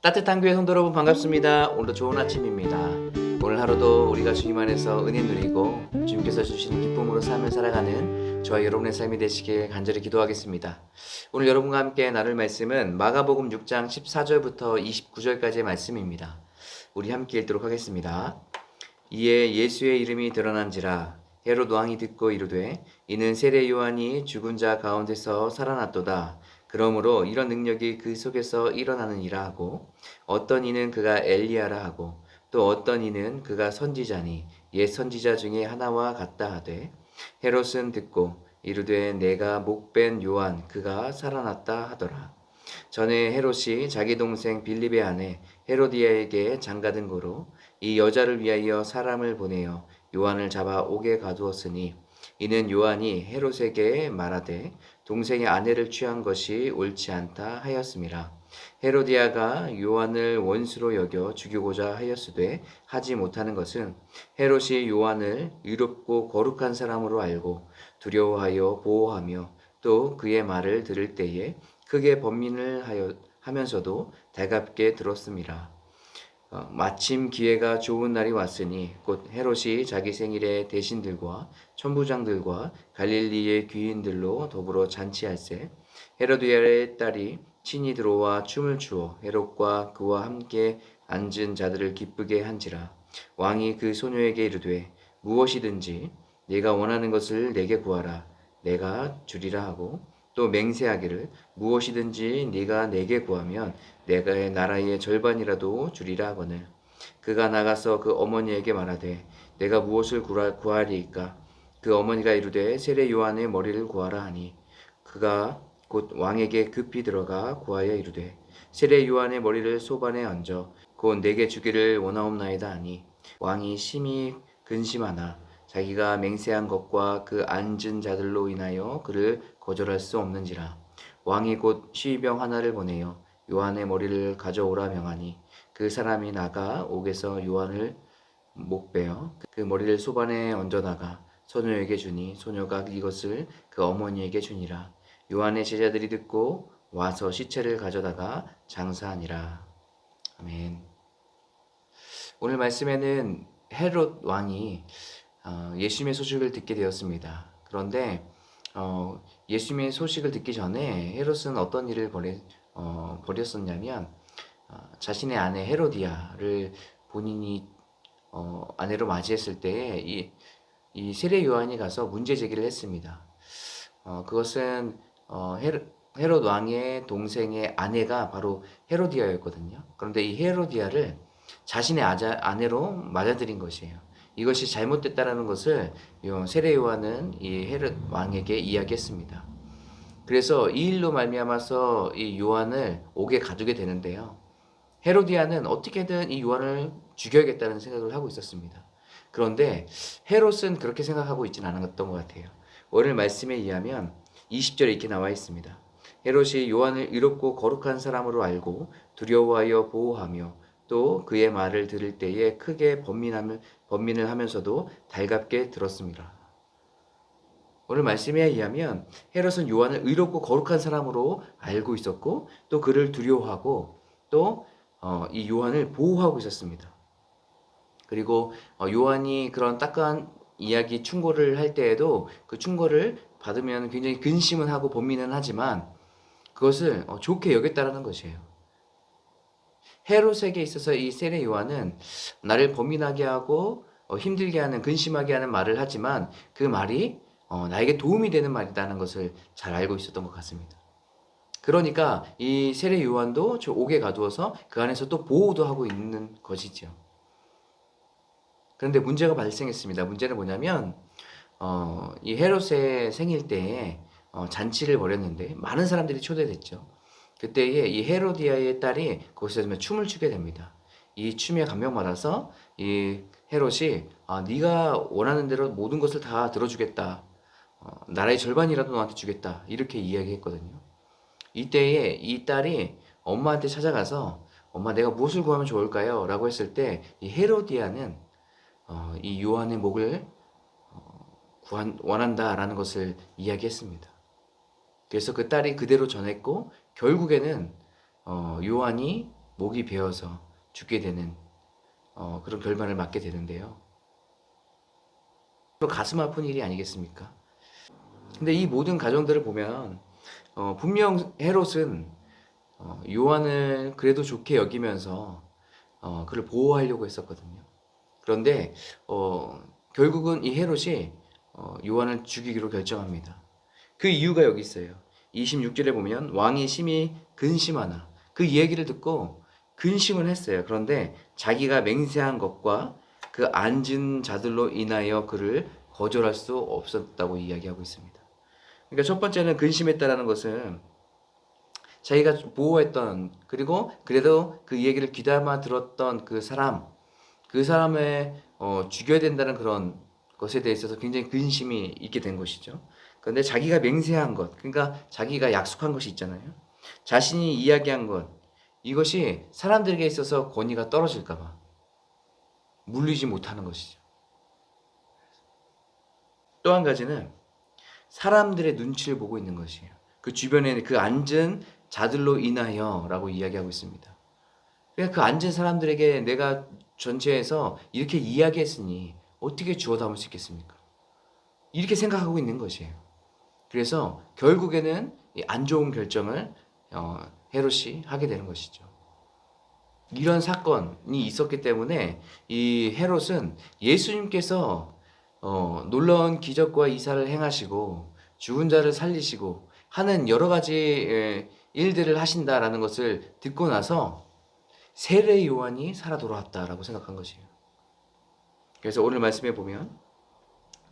따뜻한 교회 성도 여러분 반갑습니다. 오늘도 좋은 아침입니다. 오늘 하루도 우리가 주님 안에서 은혜 누리고 주님께서 주시는 기쁨으로 삶을 살아가는 저와 여러분의 삶이 되시길 간절히 기도하겠습니다. 오늘 여러분과 함께 나눌 말씀은 마가복음 6장 14절부터 29절까지의 말씀입니다. 우리 함께 읽도록 하겠습니다. 이에 예수의 이름이 드러난지라 헤롯 왕이 듣고 이르되 이는 세례 요한이 죽은 자 가운데서 살아났도다. 그러므로 이런 능력이 그 속에서 일어나느니라 하고 어떤 이는 그가 엘리야라 하고 또 어떤 이는 그가 선지자니 옛 선지자 중에 하나와 같다 하되 헤롯은 듣고 이르되 내가 목벤 요한 그가 살아났다 하더라. 전에 헤롯이 자기 동생 빌립의 아내 헤로디아에게 장가든 고로 이 여자를 위하여 사람을 보내어 요한을 잡아 옥에 가두었으니 이는 요한이 헤롯에게 말하되 동생의 아내를 취한 것이 옳지 않다 하였음이라. 헤로디아가 요한을 원수로 여겨 죽이고자 하였으되 하지 못하는 것은 헤롯이 요한을 의롭고 거룩한 사람으로 알고 두려워하여 보호하며 또 그의 말을 들을 때에 크게 번민을 하면서도 달갑게 들었음이라. 마침 기회가 좋은 날이 왔으니 곧 헤롯이 자기 생일에 대신들과 천부장들과 갈릴리의 귀인들로 더불어 잔치할세 헤로디아의 딸이 친히 들어와 춤을 추어 헤롯과 그와 함께 앉은 자들을 기쁘게 한지라. 왕이 그 소녀에게 이르되 무엇이든지 네가 원하는 것을 내게 구하라 내가 주리라 하고 또 맹세하기를 무엇이든지 네가 내게 구하면 내가 나라의 절반이라도 주리라 하거늘 그가 나가서 그 어머니에게 말하되 내가 무엇을 구하리이까. 그 어머니가 이르되 세례 요한의 머리를 구하라 하니 그가 곧 왕에게 급히 들어가 구하여 이르되 세례 요한의 머리를 소반에 얹어 곧 내게 주기를 원하옵나이다 하니 왕이 심히 근심하나 자기가 맹세한 것과 그 앉은 자들로 인하여 그를 거절할 수 없는지라. 왕이 곧 시위병 하나를 보내어 요한의 머리를 가져오라 명하니 그 사람이 나가 옥에서 요한을 목베어 그 머리를 소반에 얹어다가 소녀에게 주니 소녀가 이것을 그 어머니에게 주니라. 요한의 제자들이 듣고 와서 시체를 가져다가 장사하니라. 아멘. 오늘 말씀에는 헤롯 왕이 예수님의 소식을 듣게 되었습니다. 그런데 예수님의 소식을 듣기 전에 헤롯은 어떤 일을 벌였었냐면 자신의 아내 헤로디아를 본인이 아내로 맞이했을 때에 이 세례 요한이 가서 문제 제기를 했습니다. 그것은 헤롯 왕의 동생의 아내가 바로 헤로디아였거든요. 그런데 이 헤로디아를 자신의 아내로 맞아들인 것이에요. 이것이 잘못됐다라는 것을 세례 요한은 이 헤롯 왕에게 이야기했습니다. 그래서 이 일로 말미암아서 이 요한을 옥에 가두게 되는데요. 헤로디아는 어떻게든 이 요한을 죽여야겠다는 생각을 하고 있었습니다. 그런데 헤롯은 그렇게 생각하고 있지는 않았던 것 같아요. 오늘 말씀에 의하면 20절에 이렇게 나와 있습니다. 헤롯이 요한을 의롭고 거룩한 사람으로 알고 두려워하여 보호하며 또 그의 말을 들을 때에 크게 번민을 하면서도 달갑게 들었습니다. 오늘 말씀에 의하면 헤롯은 요한을 의롭고 거룩한 사람으로 알고 있었고 또 그를 두려워하고 또 이 요한을 보호하고 있었습니다. 그리고 요한이 그런 따끔한 이야기 충고를 할 때에도 그 충고를 받으면 굉장히 근심은 하고 번민은 하지만 그것을 좋게 여겼다라는 것이에요. 헤롯에게 있어서 이 세례 요한은 나를 번민하게 하고 힘들게 하는 근심하게 하는 말을 하지만 그 말이 나에게 도움이 되는 말이라는 것을 잘 알고 있었던 것 같습니다. 그러니까 이 세례 요한도 저 옥에 가두어서 그 안에서 또 보호도 하고 있는 것이죠. 그런데 문제가 발생했습니다. 문제는 뭐냐면 이 헤롯의 생일 때에 잔치를 벌였는데 많은 사람들이 초대됐죠. 그때에 이 헤로디아의 딸이 거기서 춤을 추게 됩니다. 이 춤에 감명받아서 이 헤롯이 네가 원하는 대로 모든 것을 다 들어주겠다. 나라의 절반이라도 너한테 주겠다. 이렇게 이야기했거든요. 이때에 이 딸이 엄마한테 찾아가서 엄마 내가 무엇을 구하면 좋을까요? 라고 했을 때 이 헤로디아는 이 요한의 목을 원한다라는 것을 이야기했습니다. 그래서 그 딸이 그대로 전했고 결국에는 요한이 목이 베어서 죽게 되는 그런 결말을 맞게 되는데요. 가슴 아픈 일이 아니겠습니까? 근데 이 모든 가정들을 보면 분명 헤롯은 요한을 그래도 좋게 여기면서 그를 보호하려고 했었거든요. 그런데 결국은 이 헤롯이 요한을 죽이기로 결정합니다. 그 이유가 여기 있어요. 26절에 보면 왕이 심히 근심하나 그 이야기를 듣고 근심을 했어요. 그런데 자기가 맹세한 것과 그 앉은 자들로 인하여 그를 거절할 수 없었다고 이야기하고 있습니다. 그러니까 첫 번째는 근심했다라는 것은 자기가 보호했던, 그리고 그래도 그 얘기를 귀담아 들었던 그 사람을 죽여야 된다는 그런 것에 대해서 굉장히 근심이 있게 된 것이죠. 그런데 자기가 맹세한 것, 그러니까 자기가 약속한 것이 있잖아요. 자신이 이야기한 것, 이것이 사람들에게 있어서 권위가 떨어질까봐 물리지 못하는 것이죠. 또 한 가지는 사람들의 눈치를 보고 있는 것이에요. 그 주변에 그 앉은 자들로 인하여 라고 이야기하고 있습니다. 그러니까 그 앉은 사람들에게 내가 전체에서 이렇게 이야기했으니 어떻게 주워 담을 수 있겠습니까? 이렇게 생각하고 있는 것이에요. 그래서 결국에는 안 좋은 결정을 헤롯이 하게 되는 것이죠. 이런 사건이 있었기 때문에 이 헤롯은 예수님께서 놀라운 기적과 이사를 행하시고 죽은 자를 살리시고 하는 여러 가지 일들을 하신다라는 것을 듣고 나서 세례 요한이 살아 돌아왔다라고 생각한 것이에요. 그래서 오늘 말씀에 보면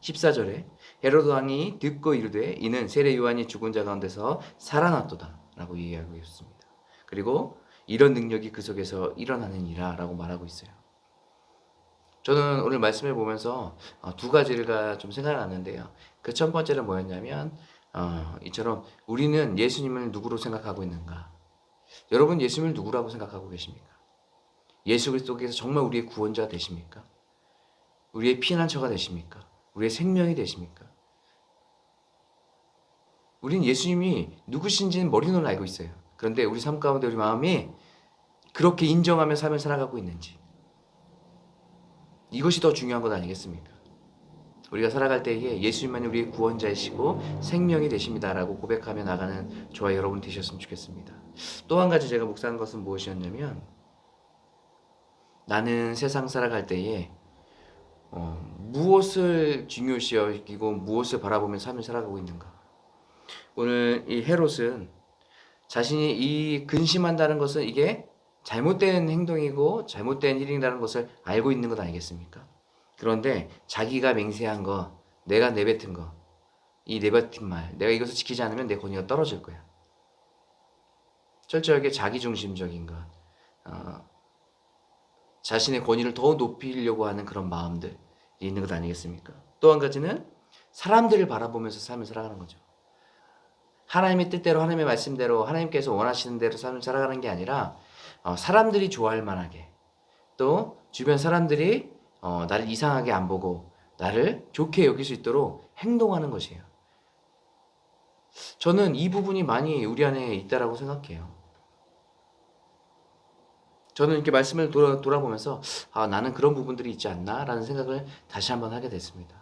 14절에 헤로드 왕이 듣고 이르되 이는 세례 요한이 죽은 자 가운데서 살아났도다 라고 이야기하고 있습니다. 그리고 이런 능력이 그 속에서 일어나느니라 라고 말하고 있어요. 저는 오늘 말씀을 보면서 두 가지가 좀 생각났는데요. 그 첫 번째는 뭐였냐면 이처럼 우리는 예수님을 누구로 생각하고 있는가? 여러분 예수님을 누구라고 생각하고 계십니까? 예수 그리스도께서 정말 우리의 구원자가 되십니까? 우리의 피난처가 되십니까? 우리의 생명이 되십니까? 우린 예수님이 누구신지는 머리로는 알고 있어요. 그런데 우리 삶 가운데 우리 마음이 그렇게 인정하며 삶을 살아가고 있는지, 이것이 더 중요한 것 아니겠습니까? 우리가 살아갈 때에 예수님만이 우리의 구원자이시고 생명이 되십니다라고 고백하며 나가는 저와 여러분 되셨으면 좋겠습니다. 또 한 가지 제가 묵상한 것은 무엇이었냐면, 나는 세상 살아갈 때에 무엇을 중요시 여기고 무엇을 바라보며 삶을 살아가고 있는가. 오늘 이 헤롯은 자신이 이 근심한다는 것은 이게 잘못된 행동이고 잘못된 일이라는 것을 알고 있는 것 아니겠습니까? 그런데 자기가 맹세한 거, 내가 내뱉은 거, 이 내뱉은 말, 내가 이것을 지키지 않으면 내 권위가 떨어질 거야. 철저하게 자기중심적인 것, 자신의 권위를 더 높이려고 하는 그런 마음들이 있는 것 아니겠습니까? 또 한 가지는 사람들을 바라보면서 삶을 살아가는 거죠. 하나님의 뜻대로, 하나님의 말씀대로, 하나님께서 원하시는 대로 삶을 살아가는 게 아니라 사람들이 좋아할 만하게, 또 주변 사람들이 나를 이상하게 안 보고 나를 좋게 여길 수 있도록 행동하는 것이에요. 저는 이 부분이 많이 우리 안에 있다라고 생각해요. 저는 이렇게 말씀을 돌아보면서 나는 그런 부분들이 있지 않나? 라는 생각을 다시 한번 하게 됐습니다.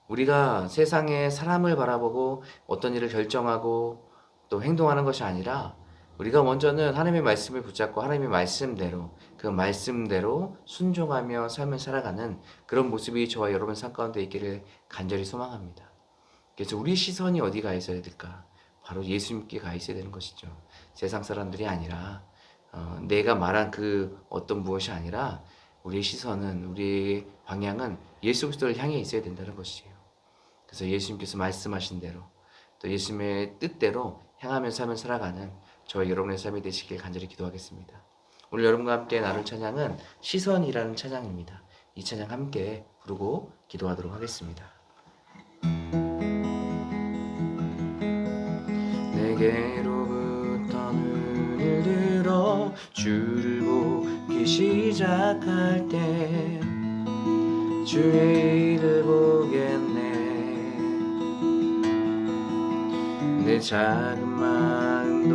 우리가 세상에 사람을 바라보고 어떤 일을 결정하고 또 행동하는 것이 아니라 우리가 먼저는 하나님의 말씀을 붙잡고 하나님의 말씀대로, 그 말씀대로 순종하며 삶을 살아가는 그런 모습이 저와 여러분 삶 가운데 있기를 간절히 소망합니다. 그래서 우리 시선이 어디 가 있어야 될까? 바로 예수님께 가 있어야 되는 것이죠. 세상 사람들이 아니라 내가 말한 그 어떤 무엇이 아니라 우리의 시선은, 우리의 방향은 예수 그리스도를 향해 있어야 된다는 것이에요. 그래서 예수님께서 말씀하신 대로 또 예수님의 뜻대로 행하며 삶을 살아가는 저와 여러분의 삶이 되시길 간절히 기도하겠습니다. 오늘 여러분과 함께 나눌 찬양은 시선이라는 찬양입니다. 이 찬양 함께 부르고 기도하도록 하겠습니다. 내게로부터 눈을 들어 주를 보기 시작할 때 주의 일을 보겠네. 내 작은 마음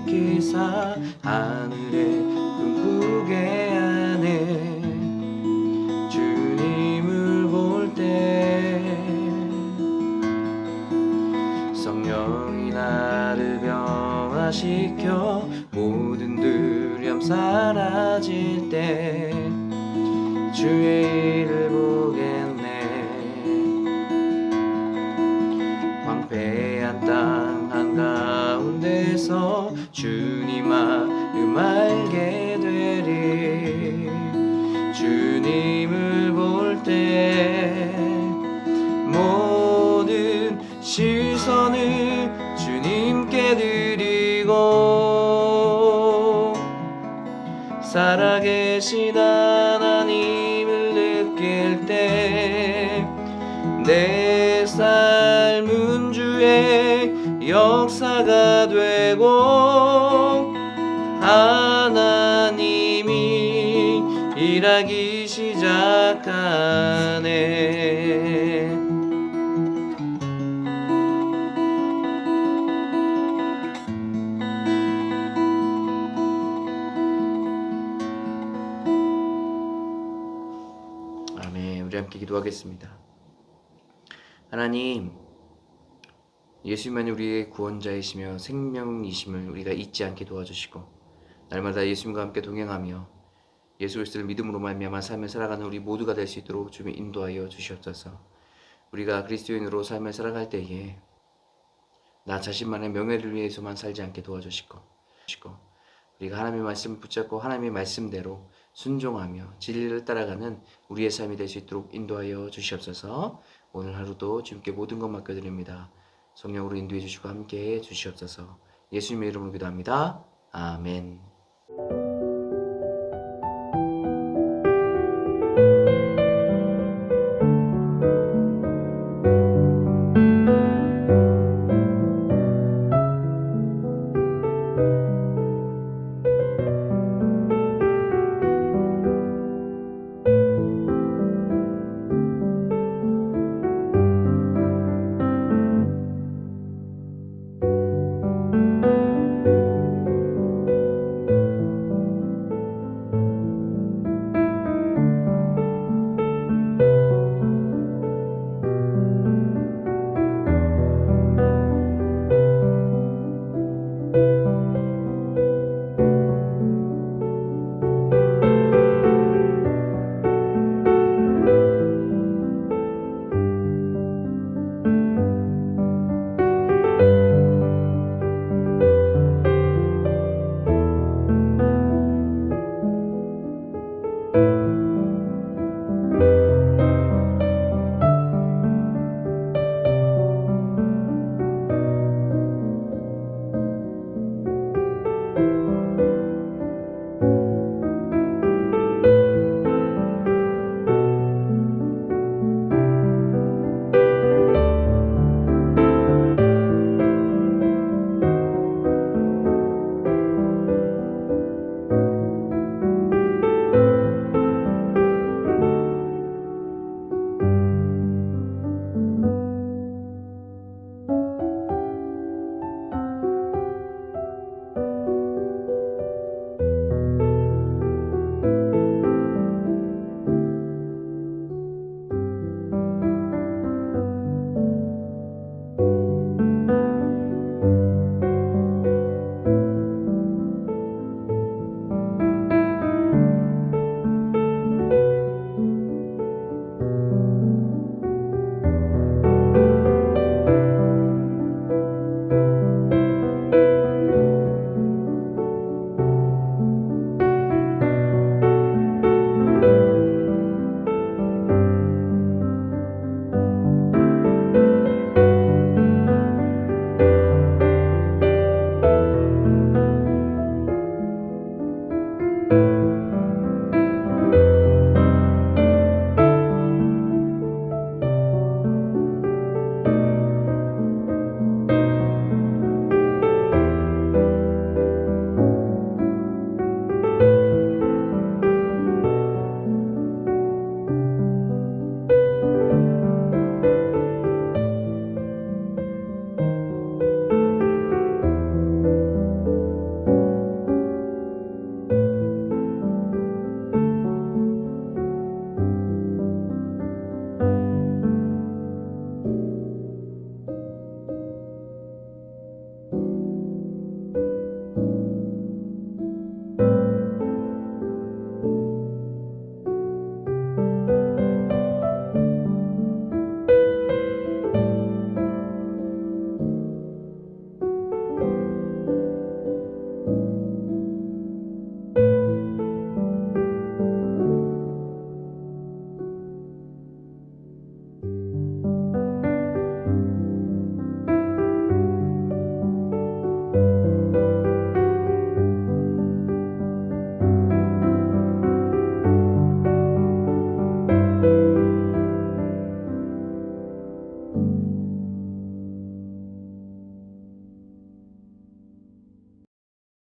지키사 하늘에 꿈꾸게 하네. 주님을 볼 때 성령이 나를 변화시켜 모든 두려움 사라질 때 주의 일을 보겠네. 황폐한 땅 한가운데서 주님 마음 알게 되리. 주님을 볼 때 모든 시선을 주님께 드리고 살아계신 하나님을 느낄 때 내 삶은 주의 역사가 되고 하나님이 일하기 시작하네. 아멘. 우리 함께 기도하겠습니다. 하나님, 예수님만이 우리의 구원자이시며 생명이심을 우리가 잊지 않게 도와주시고 날마다 예수님과 함께 동행하며 예수 그리스도를 믿음으로 말미암아 삶을 살아가는 우리 모두가 될 수 있도록 주님 인도하여 주시옵소서. 우리가 그리스도인으로 삶을 살아갈 때에 나 자신만의 명예를 위해서만 살지 않게 도와주시고 우리가 하나님의 말씀을 붙잡고 하나님의 말씀대로 순종하며 진리를 따라가는 우리의 삶이 될 수 있도록 인도하여 주시옵소서. 오늘 하루도 주님께 모든 것 맡겨드립니다. 성령으로 인도해 주시고 함께해 주시옵소서. 예수님의 이름으로 기도합니다. 아멘.